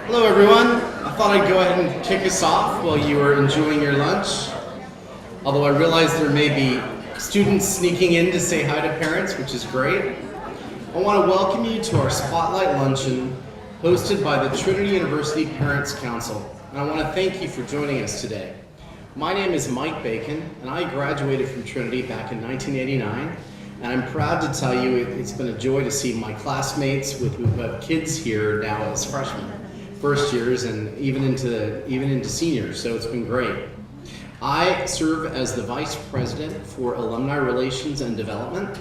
Hello everyone. I thought I'd go ahead and kick us off while you were enjoying your lunch. Although I realize there may be students sneaking in to say hi to parents, which is great. I want to welcome you to our Spotlight Luncheon hosted by the Trinity University Parents Council. And I want to thank you for joining us today. My name is Mike Bacon, and I graduated from Trinity back in 1989. And I'm proud to tell you it's been a joy to see my classmates who have kids here now as freshmen, first years, and even into seniors, so it's been great. I serve as the Vice President for Alumni Relations and Development,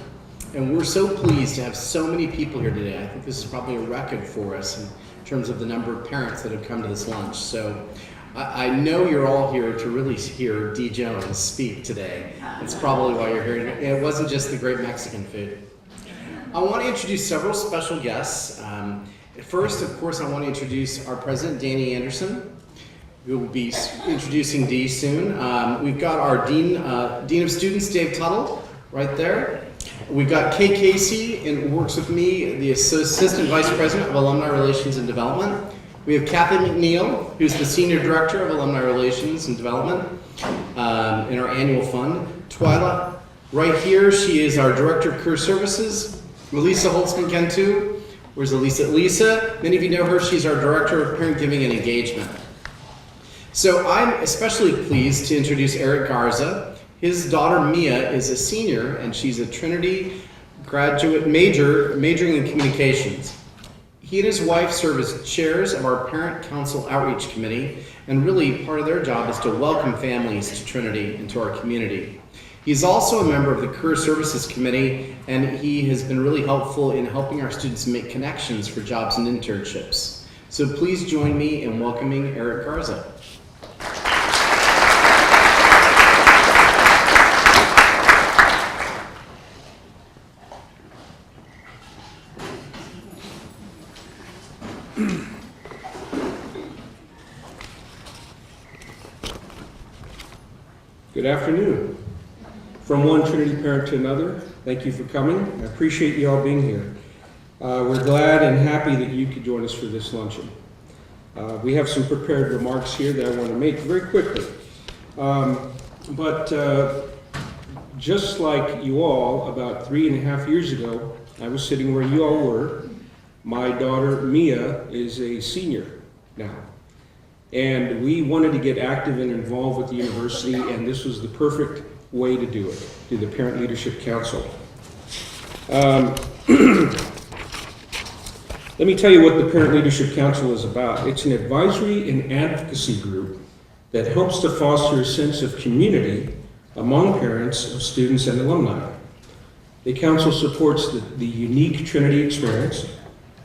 and we're so pleased to have so many people here today. I think this is probably a record for us in terms of the number of parents that have come to this lunch. So I know you're all here to really hear D. Jones speak today. That's probably why you're here. It wasn't just the great Mexican food. I want to introduce several special guests. First, of course, I want to introduce our president, Danny Anderson, who will be introducing Dee soon. We've got our Dean of Students, Dave Tuttle, right there. We've got Kay Casey, who works with me, the Assistant Vice President of Alumni Relations and Development. We have Kathy McNeil, who's the Senior Director of Alumni Relations and Development in our annual fund. Twyla, right here, she is our Director of Career Services. Melissa Holtzman-Cantu, where's Elisa? Lisa, many of you know her, she's our Director of Parent Giving and Engagement. So I'm especially pleased to introduce Eric Garza. His daughter Mia is a senior, and she's a Trinity graduate majoring in communications. He and his wife serve as chairs of our Parent Council Outreach Committee, and really part of their job is to welcome families to Trinity and to our community. He's also a member of the Career Services Committee, and he has been really helpful in helping our students make connections for jobs and internships. So please join me in welcoming Eric Garza. Good afternoon. From one Trinity parent to another, thank you for coming. I appreciate you all being here. We're glad and happy that you could join us for this luncheon. We have some prepared remarks here that I want to make very quickly. Just like you all, about 3.5 years ago, I was sitting where you all were. My daughter Mia is a senior now. And we wanted to get active and involved with the university, and this was the perfect way to do it, through the Parent Leadership Council. Let me tell you what the Parent Leadership Council is about. It's an advisory and advocacy group that helps to foster a sense of community among parents of students and alumni. The council supports the unique Trinity experience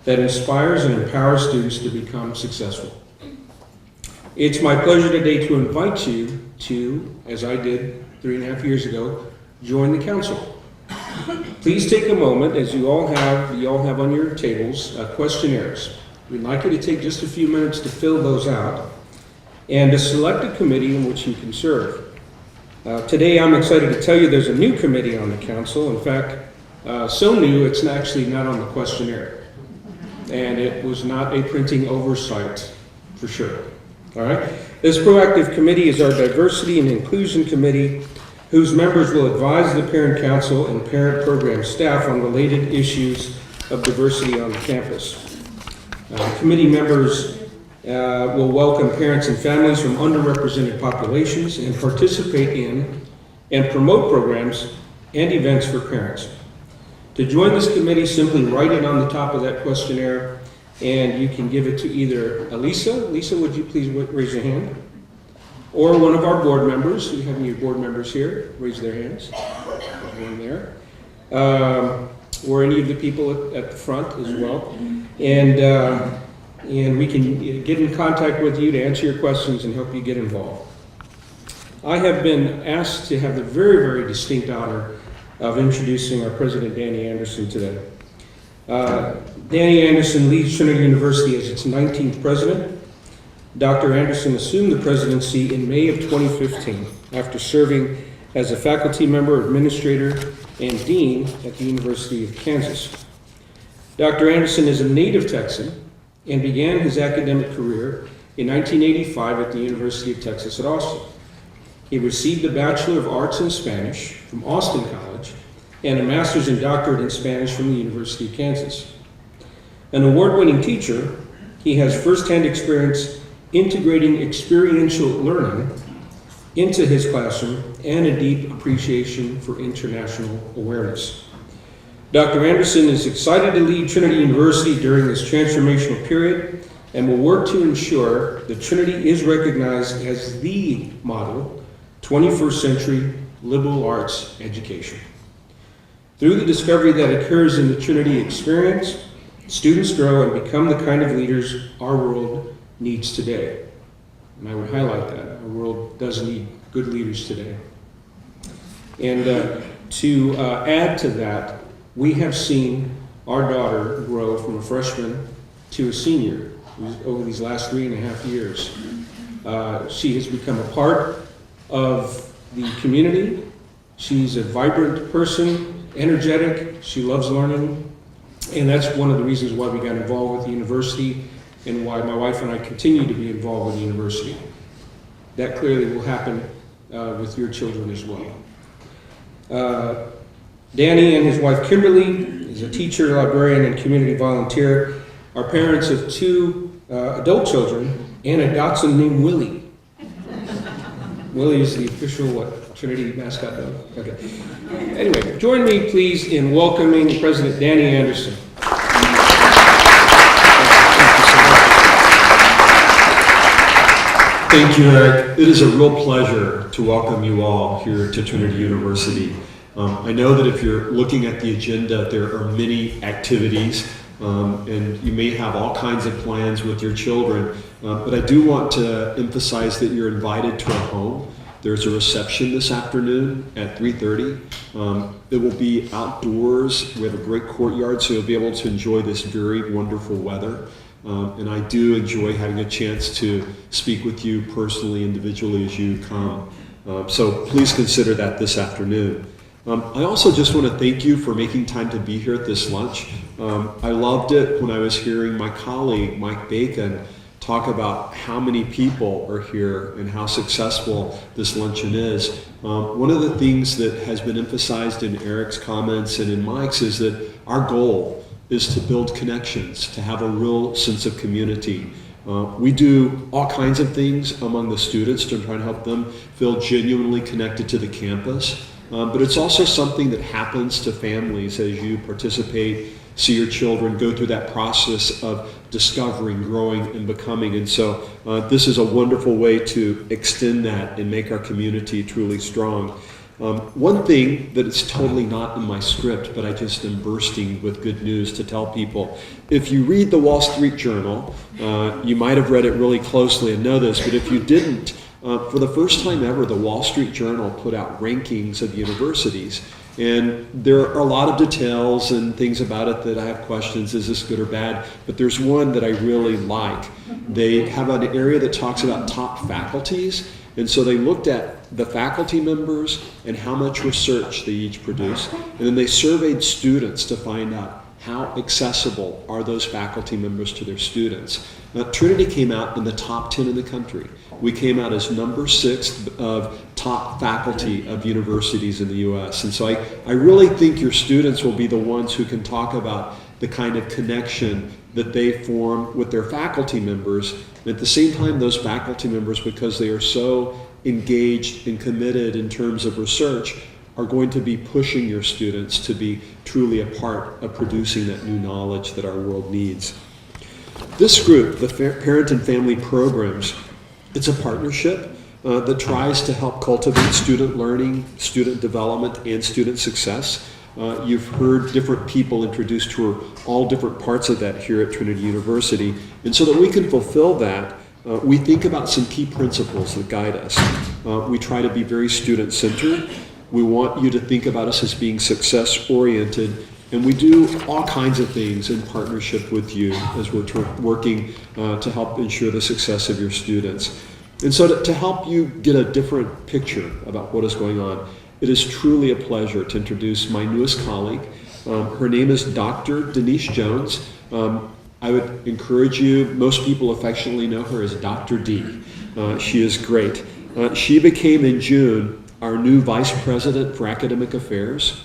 that inspires and empowers students to become successful. It's my pleasure today to invite you to, as I did 3.5 years ago, join the council. Please take a moment, as you all have on your tables, questionnaires. We'd like you to take just a few minutes to fill those out and to select a committee in which you can serve. Today I'm excited to tell you there's a new committee on the council. In fact, so new it's actually not on the questionnaire. And it was not a printing oversight, for sure. All right. This proactive committee is our Diversity and Inclusion Committee, whose members will advise the Parent Council and parent program staff on related issues of diversity on the campus. Committee members will welcome parents and families from underrepresented populations and participate in and promote programs and events for parents. To join this committee, simply write it on the top of that questionnaire, and you can give it to either Elisa. Lisa, would you please raise your hand? Or one of our board members. We have any board members here? Raise their hands. There's one there. Or any of the people at the front as well. And we can get in contact with you to answer your questions and help you get involved. I have been asked to have the very, very distinct honor of introducing our president, Danny Anderson, today. Danny Anderson leads Trinity University as its 19th president. Dr. Anderson assumed the presidency in May of 2015 after serving as a faculty member, administrator, and dean at the University of Kansas. Dr. Anderson is a native Texan and began his academic career in 1985 at the University of Texas at Austin. He received a Bachelor of Arts in Spanish from Austin College and a Master's and Doctorate in Spanish from the University of Kansas. An award-winning teacher, he has firsthand experience integrating experiential learning into his classroom and a deep appreciation for international awareness. Dr. Anderson is excited to lead Trinity University during this transformational period and will work to ensure that Trinity is recognized as the model 21st century liberal arts education. Through the discovery that occurs in the Trinity experience, students grow and become the kind of leaders our world needs today. And I would highlight that. Our world does need good leaders today. And to add to that, we have seen our daughter grow from a freshman to a senior over these last 3.5 years. She has become a part of the community. She's a vibrant person, energetic. She loves learning. And that's one of the reasons why we got involved with the university and why my wife and I continue to be involved with the university. That clearly will happen with your children as well. Danny and his wife Kimberly is a teacher, librarian, and community volunteer, are parents of 2 adult children and a dachshund named Willie. Willie is the official Trinity mascot dog? Okay. Anyway, join me please in welcoming President Danny Anderson. Thank you, Eric. It is a real pleasure to welcome you all here to Trinity University. I know that if you're looking at the agenda, there are many activities, and you may have all kinds of plans with your children, but I do want to emphasize that you're invited to our home. There's a reception this afternoon at 3:30. It will be outdoors. We have a great courtyard, so you'll be able to enjoy this very wonderful weather. And I do enjoy having a chance to speak with you personally, individually as you come. So please consider that this afternoon. I also just want to thank you for making time to be here at this lunch. I loved it when I was hearing my colleague, Mike Bacon, talk about how many people are here and how successful this luncheon is. One of the things that has been emphasized in Eric's comments and in Mike's is that our goal is to build connections, to have a real sense of community. We do all kinds of things among the students to try and help them feel genuinely connected to the campus. But it's also something that happens to families as you participate, see your children go through that process of discovering, growing, and becoming. And so this is a wonderful way to extend that and make our community truly strong. One thing that is totally not in my script, but I just am bursting with good news to tell people. If you read the Wall Street Journal, you might have read it really closely and know this, but if you didn't, for the first time ever, the Wall Street Journal put out rankings of universities. And there are a lot of details and things about it that I have questions, is this good or bad? But there's one that I really like. They have an area that talks about top faculties. And so they looked at the faculty members and how much research they each produce. And then they surveyed students to find out how accessible are those faculty members to their students. Now, Trinity came out in the top 10 in the country. We came out as number 6 of top faculty of universities in the US. And so I really think your students will be the ones who can talk about the kind of connection that they form with their faculty members. And at the same time, those faculty members, because they are so engaged and committed in terms of research, are going to be pushing your students to be truly a part of producing that new knowledge that our world needs. This group, the Parent and Family Programs, it's a partnership that tries to help cultivate student learning, student development, and student success. You've heard different people introduced who are all different parts of that here at Trinity University. And so that we can fulfill that, we think about some key principles that guide us. We try to be very student-centered. We want you to think about us as being success-oriented. And we do all kinds of things in partnership with you as we're working to help ensure the success of your students. And so to help you get a different picture about what is going on, it is truly a pleasure to introduce my newest colleague. Her name is Dr. Denise Jones. I would encourage you, most people affectionately know her as Dr. D. She is great. She became in June our new Vice President for Academic Affairs.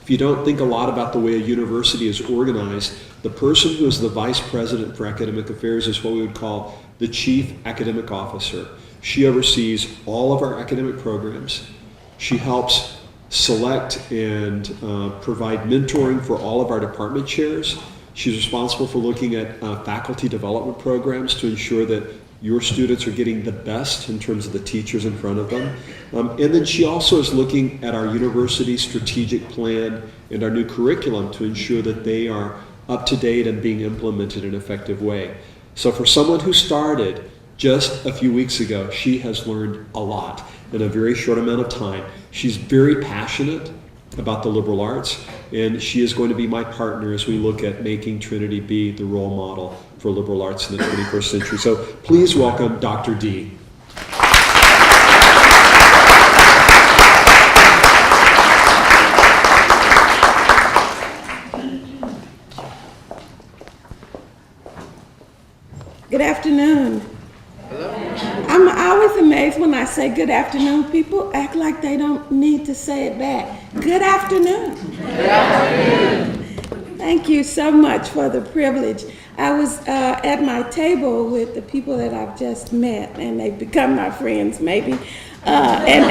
If you don't think a lot about the way a university is organized, the person who is the Vice President for Academic Affairs is what we would call the Chief Academic Officer. She oversees all of our academic programs. She helps select and provide mentoring for all of our department chairs. She's responsible for looking at faculty development programs to ensure that your students are getting the best in terms of the teachers in front of them. And then she also is looking at our university strategic plan and our new curriculum to ensure that they are up to date and being implemented in an effective way. So for someone who started just a few weeks ago, she has learned a lot in a very short amount of time. She's very passionate about the liberal arts, and she is going to be my partner as we look at making Trinity be the role model for liberal arts in the 21st century. So please welcome Dr. D. Good afternoon. I'm always amazed when I say good afternoon. People act like they don't need to say it back. Good afternoon. Good afternoon. Thank you so much for the privilege. I was at my table with the people that I've just met, and they've become my friends maybe. And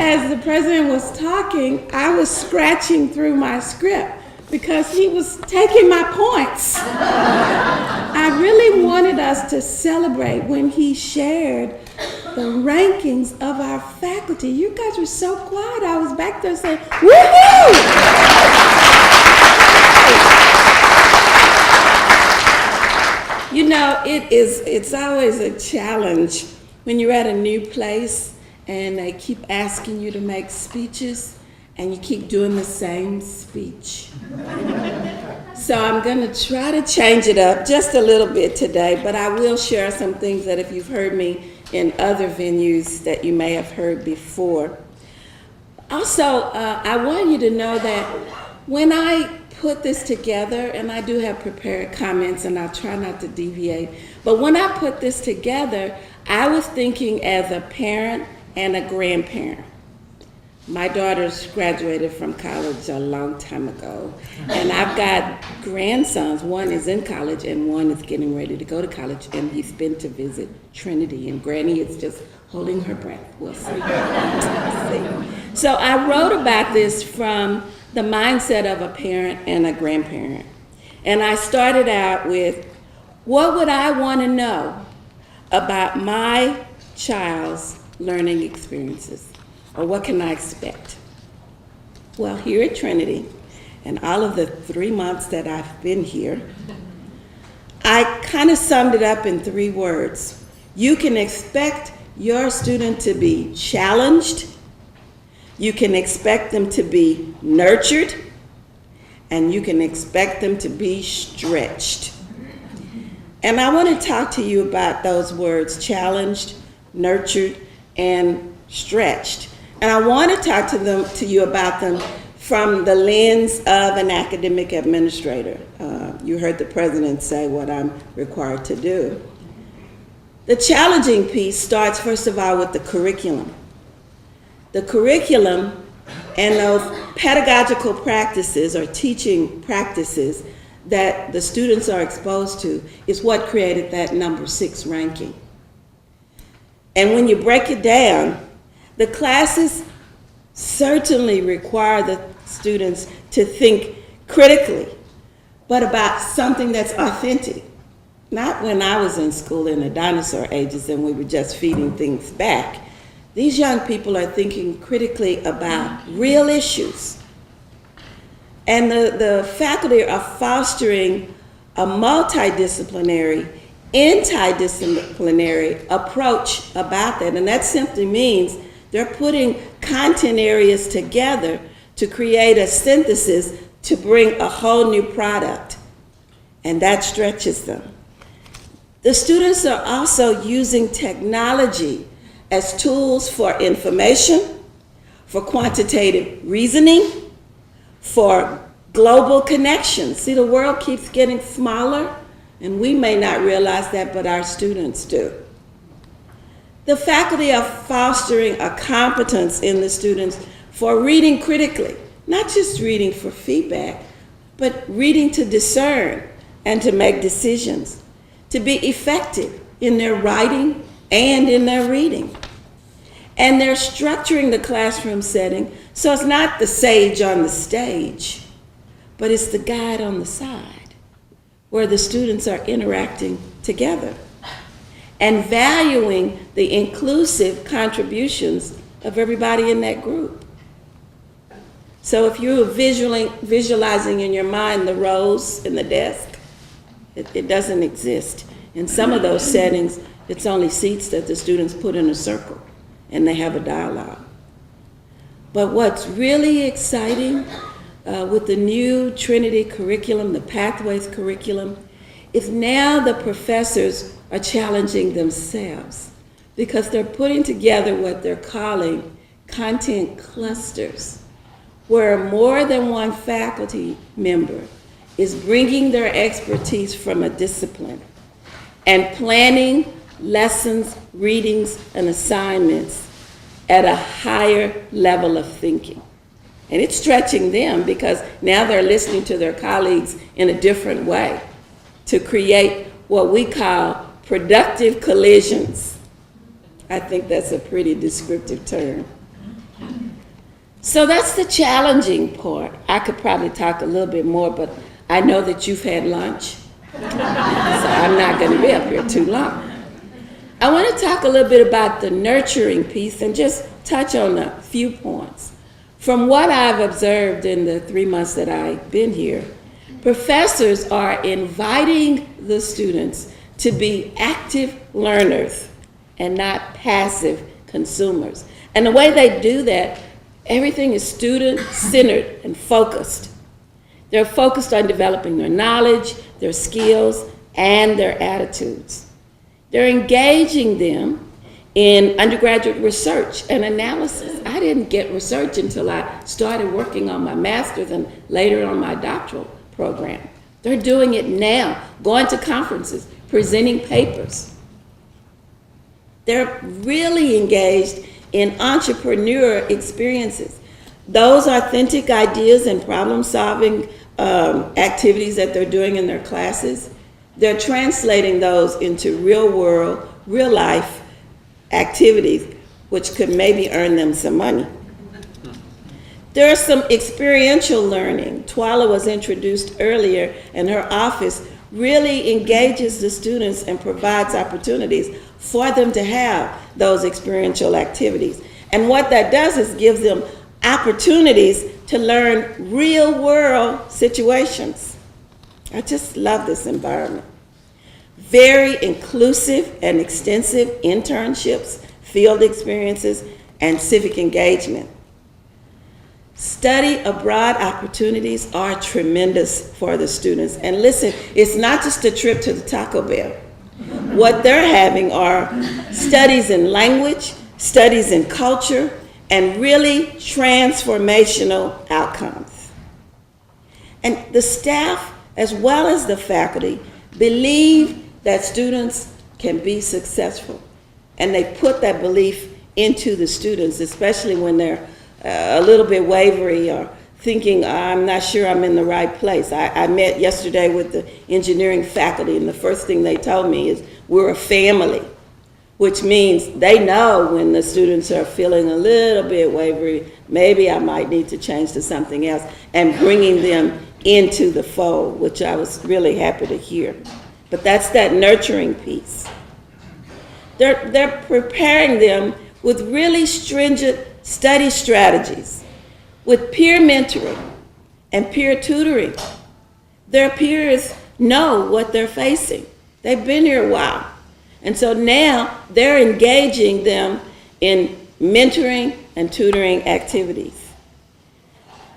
as the president was talking, I was scratching through my script because he was taking my points. I really wanted us to celebrate when he shared the rankings of our faculty. You guys were so quiet. I was back there saying, woohoo! You know, it's always a challenge when you're at a new place and they keep asking you to make speeches and you keep doing the same speech. So I'm going to try to change it up just a little bit today, but I will share some things that if you've heard me in other venues that you may have heard before. Also, I want you to know that when I put this together, and I do have prepared comments and I'll try not to deviate, but when I put this together, I was thinking as a parent and a grandparent. My daughter's graduated from college a long time ago, and I've got grandsons. One is in college and one is getting ready to go to college, and he's been to visit Trinity, and Granny is just holding her breath. We'll see. So I wrote about this from the mindset of a parent and a grandparent. And I started out with, what would I want to know about my child's learning experiences? Or what can I expect? Well, here at Trinity, and all of the 3 months that I've been here, I kind of summed it up in 3 words. You can expect your student to be challenged, you can expect them to be nurtured, and you can expect them to be stretched. And I want to talk to you about those words, challenged, nurtured, and stretched. And I want to talk to you about them from the lens of an academic administrator. You heard the president say what I'm required to do. The challenging piece starts, first of all, with the curriculum. The curriculum and those pedagogical practices or teaching practices that the students are exposed to is what created that number 6 ranking. And when you break it down, the classes certainly require the students to think critically, but about something that's authentic. Not when I was in school in the dinosaur ages and we were just feeding things back. These young people are thinking critically about real issues. And the faculty are fostering a multidisciplinary, interdisciplinary approach about that. And that simply means they're putting content areas together to create a synthesis to bring a whole new product. And that stretches them. The students are also using technology as tools for information, for quantitative reasoning, for Global connections. See, the world keeps getting smaller, and we may not realize that, but our students do. The faculty are fostering a competence in the students for reading critically, not just reading for feedback, but reading to discern and to make decisions, to be effective in their writing and in their reading. And they're structuring the classroom setting so it's not the sage on the stage, but it's the guide on the side, where the students are interacting together and valuing the inclusive contributions of everybody in that group. So if you're visualizing in your mind the rows in the desk, it doesn't exist. In some of those settings, it's only seats that the students put in a circle and they have a dialogue. But what's really exciting with the new Trinity curriculum, the Pathways curriculum, is now the professors are challenging themselves because they're putting together what they're calling content clusters, where more than one faculty member is bringing their expertise from a discipline and planning lessons, readings, and assignments at a higher level of thinking. And it's stretching them because now they're listening to their colleagues in a different way to create what we call productive collisions. I think that's a pretty descriptive term. So that's the challenging part. I could probably talk a little bit more, but I know that you've had lunch, so I'm not going to be up here too long. I want to talk a little bit about the nurturing piece and just touch on a few points. From what I've observed in the 3 months that I've been here, professors are inviting the students to be active learners and not passive consumers. And the way they do that, everything is student-centered and focused. They're focused on developing their knowledge, their skills, and their attitudes. They're engaging them in undergraduate research and analysis. I didn't get research until I started working on my master's and later on my doctoral program. They're doing it now, going to conferences, presenting papers. They're really engaged in entrepreneur experiences. Those authentic ideas and problem-solving activities that they're doing in their classes, they're translating those into real-world, real-life activities, which could maybe earn them some money. There's some experiential learning. Twala was introduced earlier, and her office really engages the students and provides opportunities for them to have those experiential activities. And what that does is gives them opportunities to learn real-world situations. I just love this environment. Very inclusive and extensive internships, field experiences, and civic engagement. Study abroad opportunities are tremendous for the students. And listen, it's not just a trip to the Taco Bell. What they're having are studies in language, studies in culture, and really transformational outcomes. And the staff, as well as the faculty, believe that students can be successful. And they put that belief into the students, especially when they're a little bit wavery or thinking, I'm not sure I'm in the right place. I met yesterday with the engineering faculty, and the first thing they told me is, we're a family, which means they know when the students are feeling a little bit wavery, maybe I might need to change to something else, and bringing them into the fold, which I was really happy to hear. But that's that nurturing piece. They're preparing them with really stringent study strategies, with peer mentoring and peer tutoring. Their peers know what they're facing. They've been here a while. And so now they're engaging them in mentoring and tutoring activities.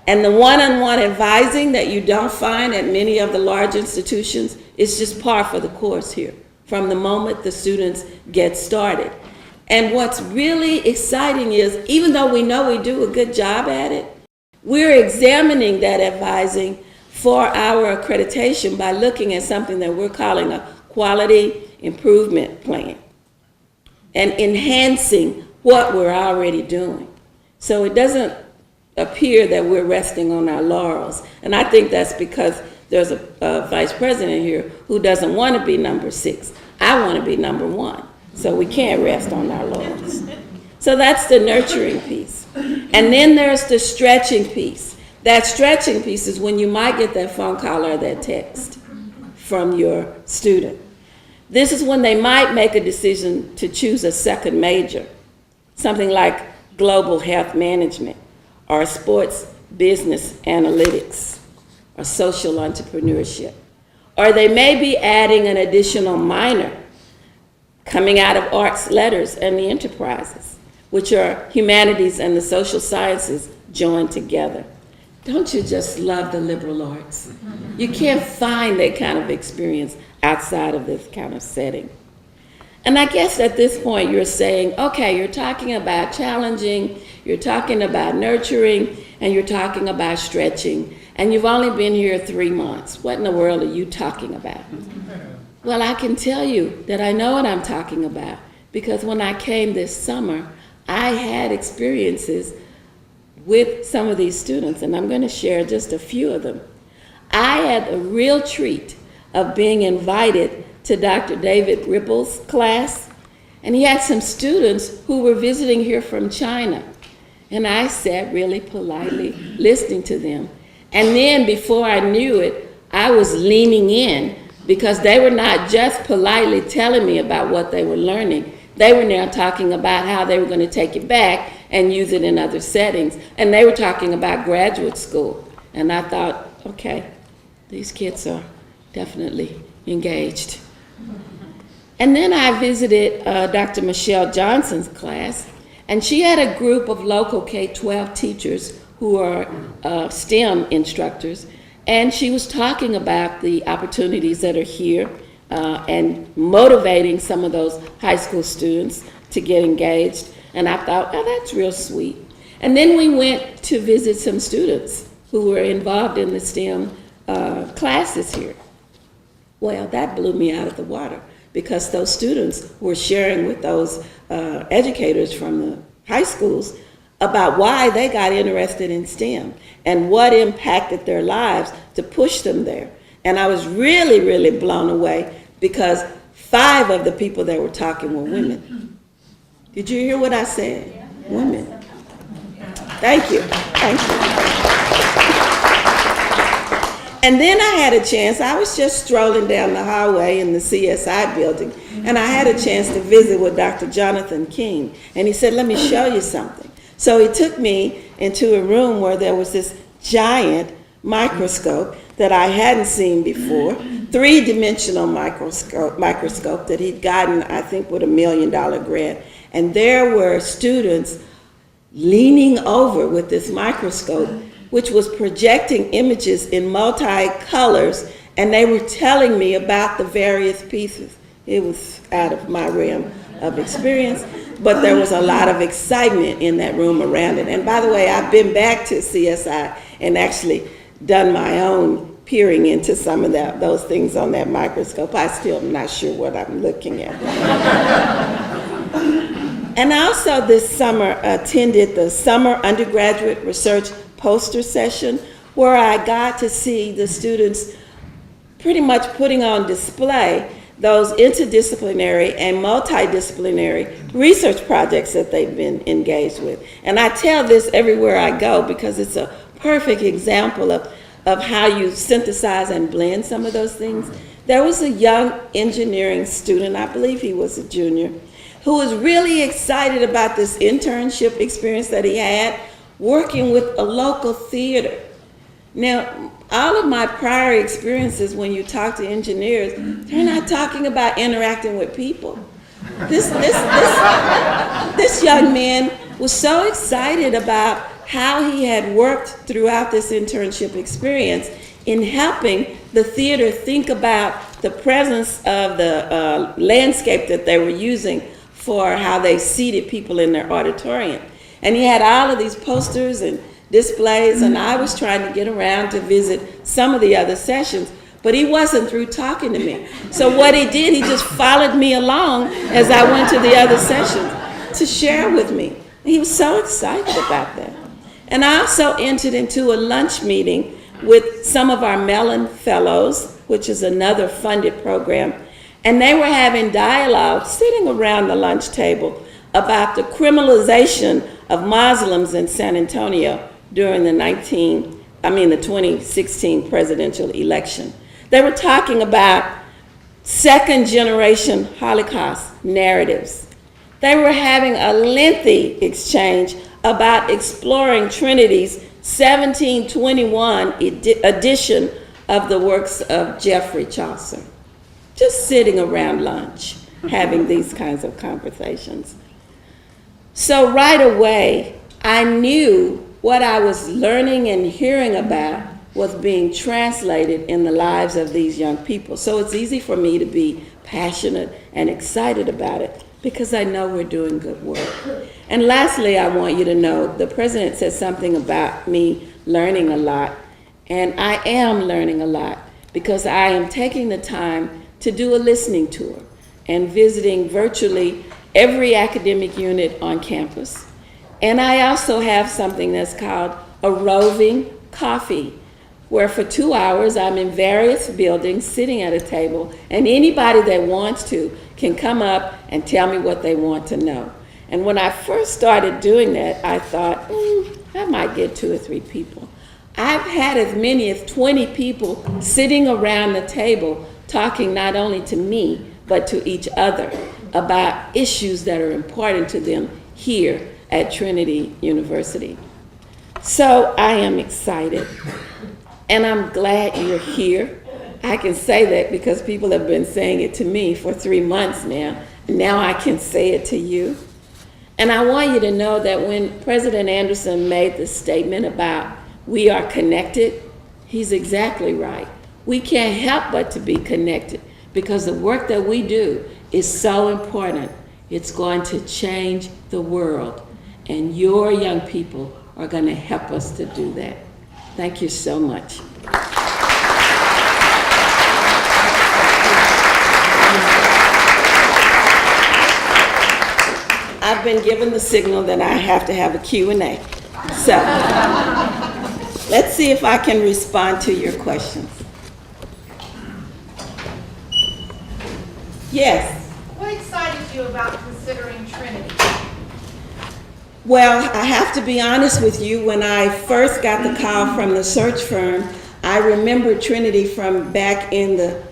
And the one-on-one advising that you don't find at many of the large institutions is just par for the course here, from the moment the students get started. And what's really exciting is, even though we know we do a good job at it, We're examining that advising for our accreditation by looking at something that we're calling a quality improvement plan and enhancing what we're already doing. So it doesn't appear that we're resting on our laurels. And I think that's because there's a vice president here who doesn't want to be number 6. I want to be number 1. So we can't rest on our laurels. So that's the nurturing piece. And then there's the stretching piece. That stretching piece is when you might get that phone call or that text from your student. This is when they might make a decision to choose a second major, something like global health management or sports business analytics or social entrepreneurship. Or they may be adding an additional minor coming out of arts, letters, and the enterprises, which are humanities and the social sciences joined together. Don't you just love the liberal arts? You can't find that kind of experience outside of this kind of setting. And I guess at this point you're saying, okay, you're talking about challenging, you're talking about nurturing, and you're talking about stretching, and you've only been here 3 months. What in the world are you talking about? Well, I can tell you that I know what I'm talking about, because when I came this summer, I had experiences with some of these students, and I'm going to share just a few of them. I had a real treat of being invited to Dr. David Ripple's class, and he had some students who were visiting here from China, and I sat really politely listening to them. And then before I knew it, I was leaning in, because they were not just politely telling me about what they were learning. They were now talking about how they were going to take it back and use it in other settings. And they were talking about graduate school. And I thought, okay, these kids are definitely engaged. And then I visited Dr. Michelle Johnson's class, and she had a group of local K-12 teachers who are STEM instructors, and she was talking about the opportunities that are here and motivating some of those high school students to get engaged. And I thought, oh, that's real sweet. And then we went to visit some students who were involved in the STEM classes here. Well, that blew me out of the water, because those students were sharing with those educators from the high schools about why they got interested in STEM and what impacted their lives to push them there. And I was really, really blown away, because 5 of the people that were talking were women. Did you hear what I said? Yeah. Women. Thank you. Thank you. And then I had a chance, I was just strolling down the hallway in the CSI building, and I had a chance to visit with Dr. Jonathan King. And he said, let me show you something. So he took me into a room where there was this giant microscope that I hadn't seen before, 3-dimensional microscope that he'd gotten, I think, with $1 million grant. And there were students leaning over with this microscope, which was projecting images in multi-colors, and they were telling me about the various pieces. It was out of my realm of experience, but there was a lot of excitement in that room around it. And by the way, I've been back to CSI and actually done my own peering into some of those things on that microscope. I still am not sure what I'm looking at. And I also this summer attended the Summer Undergraduate Research Poster Session, where I got to see the students pretty much putting on display those interdisciplinary and multidisciplinary research projects that they've been engaged with. And I tell this everywhere I go, because it's a perfect example of how you synthesize and blend some of those things. There was a young engineering student, I believe he was a junior, who was really excited about this internship experience that he had working with a local theater. Now, all of my prior experiences when you talk to engineers, they're not talking about interacting with people. This young man was so excited about how he had worked throughout this internship experience in helping the theater think about the presence of the landscape that they were using for how they seated people in their auditorium. And he had all of these posters and displays, and I was trying to get around to visit some of the other sessions, but he wasn't through talking to me. So what he did, he just followed me along as I went to the other sessions to share with me. He was so excited about that. And I also entered into a lunch meeting with some of our Mellon Fellows, which is another funded program, and they were having dialogue sitting around the lunch table about the criminalization of Muslims in San Antonio during the 2016 presidential election. They were talking about second generation Holocaust narratives. They were having a lengthy exchange about exploring Trinity's 1721 edition of the works of Geoffrey Chaucer. Just sitting around lunch, having these kinds of conversations. So right away, I knew what I was learning and hearing about was being translated in the lives of these young people. So it's easy for me to be passionate and excited about it because I know we're doing good work. And lastly, I want you to know the president said something about me learning a lot, and I am learning a lot because I am taking the time to do a listening tour and visiting virtually every academic unit on campus. And I also have something that's called a roving coffee, where for 2 hours I'm in various buildings sitting at a table, and anybody that wants to can come up and tell me what they want to know. And when I first started doing that, I thought, I might get 2 or 3 people. I've had as many as 20 people sitting around the table talking not only to me, but to each other about issues that are important to them here at Trinity University. So I am excited, and I'm glad you're here. I can say that because people have been saying it to me for 3 months now, and now I can say it to you. And I want you to know that when President Anderson made the statement about we are connected, he's exactly right. We can't help but to be connected because the work that we do is so important. It's going to change the world, and your young people are going to help us to do that. Thank you so much. I've been given the signal that I have to have a Q&A. So let's see if I can respond to your questions. Yes. What excited you about considering Trinity? Well, I have to be honest with you. When I first got the call from the search firm, I remember Trinity from back in the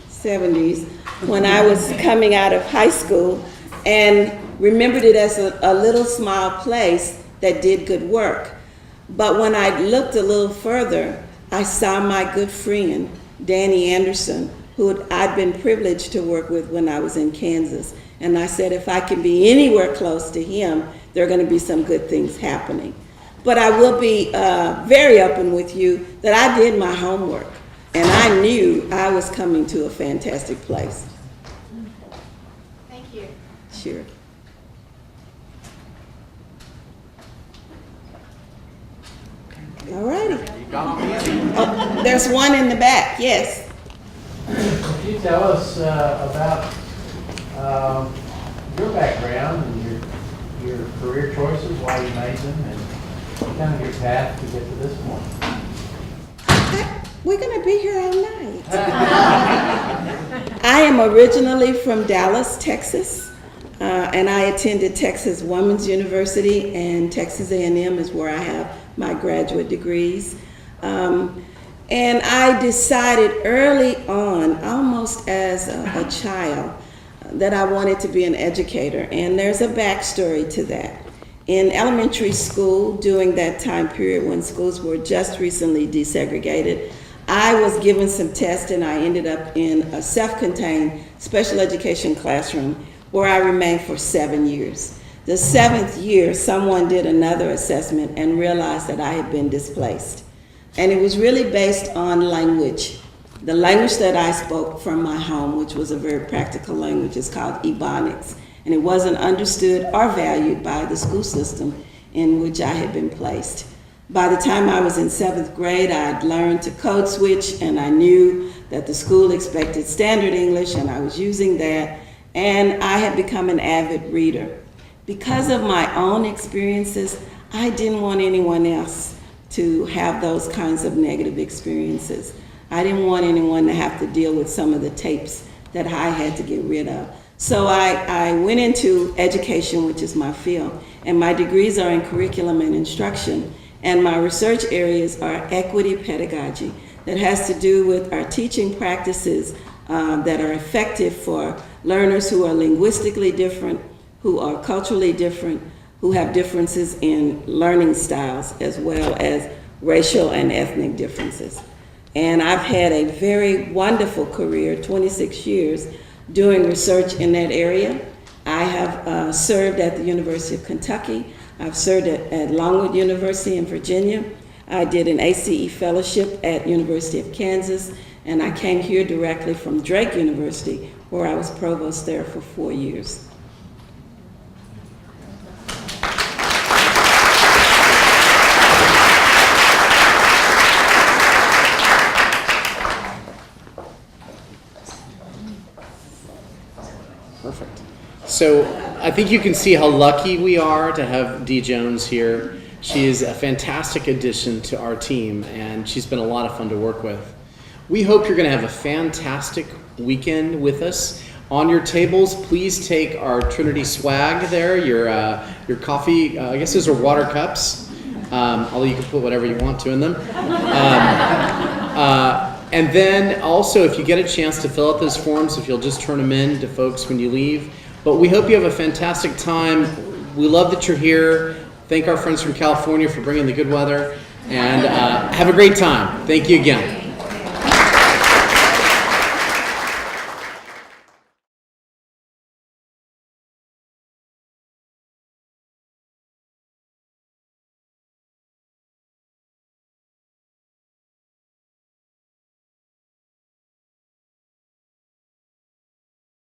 70s when I was coming out of high school, and remembered it as a little small place that did good work. But when I looked a little further, I saw my good friend, Danny Anderson, who I'd been privileged to work with when I was in Kansas. And I said, if I can be anywhere close to him, there are going to be some good things happening. But I will be very open with you that I did my homework, and I knew I was coming to a fantastic place. Thank you. Sure. All righty. Oh, there's one in the back, yes. Could you tell us about your background and your career choices, why you made them, and kind of your path to get to this point? We're going to be here all night. I am originally from Dallas, Texas, and I attended Texas Women's University, and Texas A&M is where I have my graduate degrees. And I decided early on, almost as a child, that I wanted to be an educator. And there's a backstory to that. In elementary school, during that time period when schools were just recently desegregated, I was given some tests and I ended up in a self-contained special education classroom where I remained for 7 years. The 7th year, someone did another assessment and realized that I had been displaced. And it was really based on language. The language that I spoke from my home, which was a very practical language, is called Ebonics. And it wasn't understood or valued by the school system in which I had been placed. By the time I was in 7th grade, I had learned to code switch, and I knew that the school expected standard English, and I was using that, and I had become an avid reader. Because of my own experiences, I didn't want anyone else to have those kinds of negative experiences. I didn't want anyone to have to deal with some of the tapes that I had to get rid of. So I went into education, which is my field, and my degrees are in curriculum and instruction, and my research areas are equity pedagogy that has to do with our teaching practices that are effective for learners who are linguistically different, who are culturally different, who have differences in learning styles, as well as racial and ethnic differences. And I've had a very wonderful career, 26 years, doing research in that area. I have served at the University of Kentucky. I've served at Longwood University in Virginia. I did an ACE fellowship at University of Kansas, and I came here directly from Drake University, where I was provost there for 4 years. Perfect. So I think you can see how lucky we are to have Dee Jones here. She is a fantastic addition to our team, and she's been a lot of fun to work with. We hope you're going to have a fantastic weekend with us. On your tables, please take our Trinity swag there, your coffee, I guess those are water cups, although you can put whatever you want to in them. And then also, if you get a chance to fill out those forms, if you'll just turn them in to folks when you leave. But we hope you have a fantastic time. We love that you're here. Thank our friends from California for bringing the good weather. And have a great time. Thank you again.